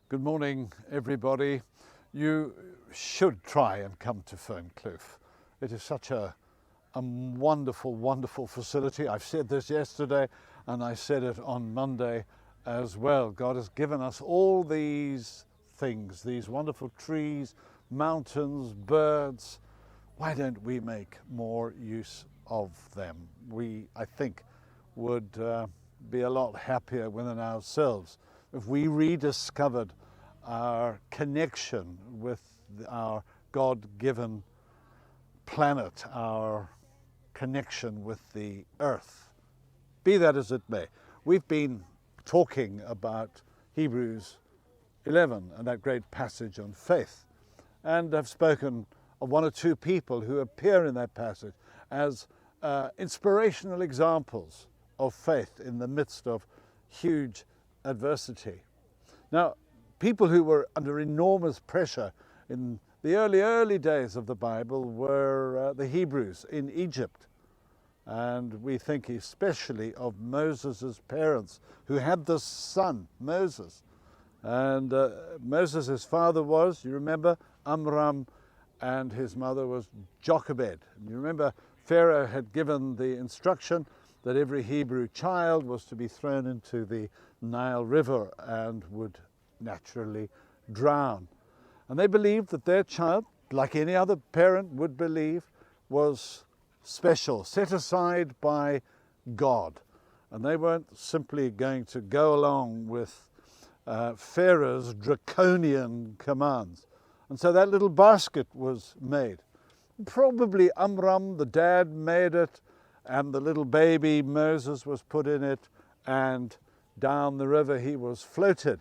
Good morning, everybody. You should try and come to Fernkloof. It is such a wonderful, wonderful facility. I've said this yesterday and I said it on Monday as well. God has given us all these things, these wonderful trees, mountains, birds. Why don't we make more use of them? We, I think, would be a lot happier within ourselves if we rediscovered our connection with our God-given planet, our connection with the earth. Be that as it may, we've been talking about Hebrews 11 and that great passage on faith, and I've spoken of one or two people who appear in that passage as inspirational examples of faith in the midst of huge adversity. Now, people who were under enormous pressure in the early days of the Bible were the Hebrews in Egypt. And we think especially of Moses' parents who had this son, Moses. And Moses' father was, you remember, Amram, and his mother was Jochebed. And you remember Pharaoh had given the instruction that every Hebrew child was to be thrown into the Nile River and would naturally drown. And they believed that their child, like any other parent would believe, was special, set aside by God. And they weren't simply going to go along with Pharaoh's draconian commands. And so that little basket was made. Probably Amram, the dad, made it, and the little baby Moses was put in it, and down the river he was floated,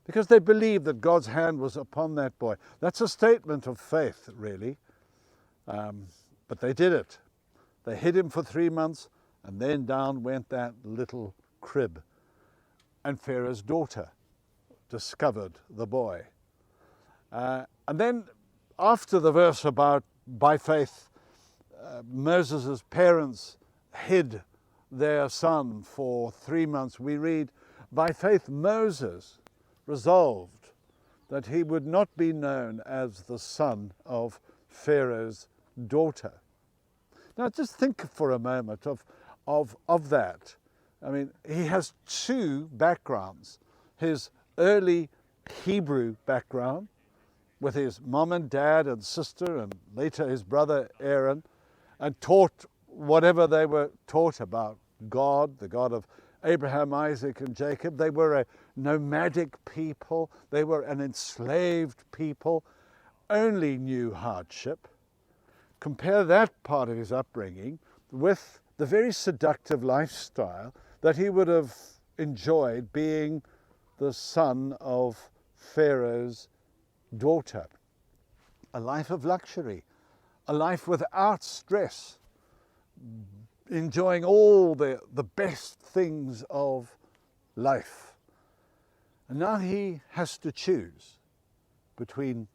because they believed that God's hand was upon that boy. That's a statement of faith, really. But they did it. They hid him for 3 months, and then down went that little crib. And Pharaoh's daughter discovered the boy. And then after the verse about by faith, Moses' parents hid their son for 3 months, we read, by faith Moses resolved that he would not be known as the son of Pharaoh's daughter. Now just think for a moment of that. I mean, he has two backgrounds. His early Hebrew background with his mom and dad and sister and later his brother Aaron, and taught whatever they were taught about God, the God of Abraham, Isaac, and Jacob. They were a nomadic people. They were an enslaved people, only knew hardship. Compare that part of his upbringing with the very seductive lifestyle that he would have enjoyed being the son of Pharaoh's daughter. A life of luxury, a life without stress, enjoying all the best things of life. And now he has to choose between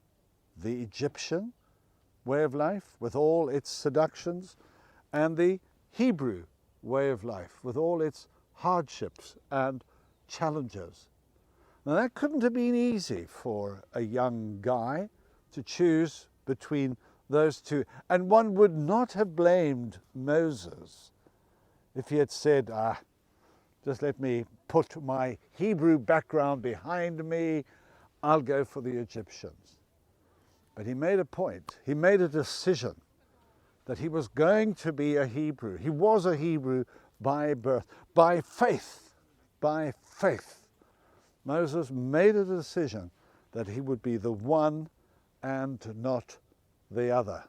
the Egyptian way of life with all its seductions and the Hebrew way of life with all its hardships and challenges. Now that couldn't have been easy for a young guy to choose between those two. And one would not have blamed Moses if he had said, just let me put my Hebrew background behind me, I'll go for the Egyptians. But he made a point, he made a decision that he was going to be a Hebrew. He was a Hebrew by birth, by faith, by faith. Moses made a decision that he would be the one and not the other.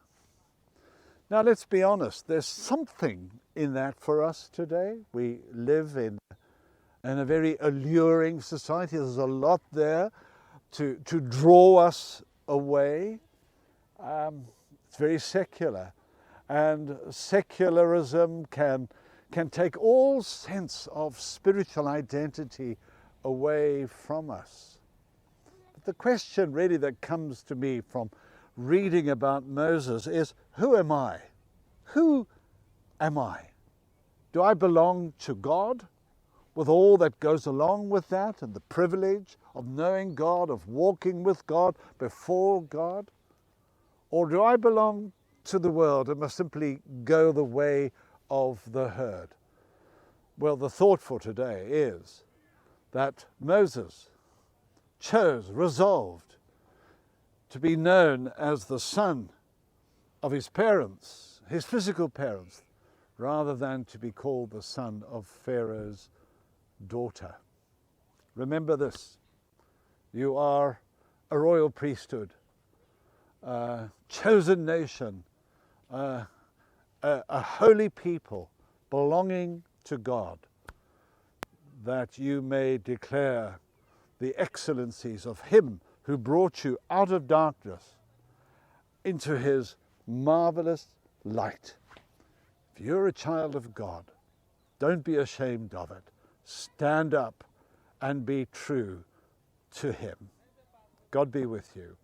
Now let's be honest, there's something in that for us today. We live in a very alluring society. There's a lot there to draw us away. It's very secular, and secularism can take all sense of spiritual identity away from us. But the question really that comes to me from reading about Moses is, who am I? Who am I? Do I belong to God with all that goes along with that and the privilege of knowing God, of walking with God, before God? Or do I belong to the world and must simply go the way of the herd? Well, the thought for today is that Moses resolved to be known as the son of his parents, his physical parents, rather than to be called the son of Pharaoh's daughter. Remember this: you are a royal priesthood, a chosen nation, a holy people belonging to God, that you may declare the excellencies of him who brought you out of darkness into his marvelous light. If you're a child of God, don't be ashamed of it. Stand up and be true to him. God be with you.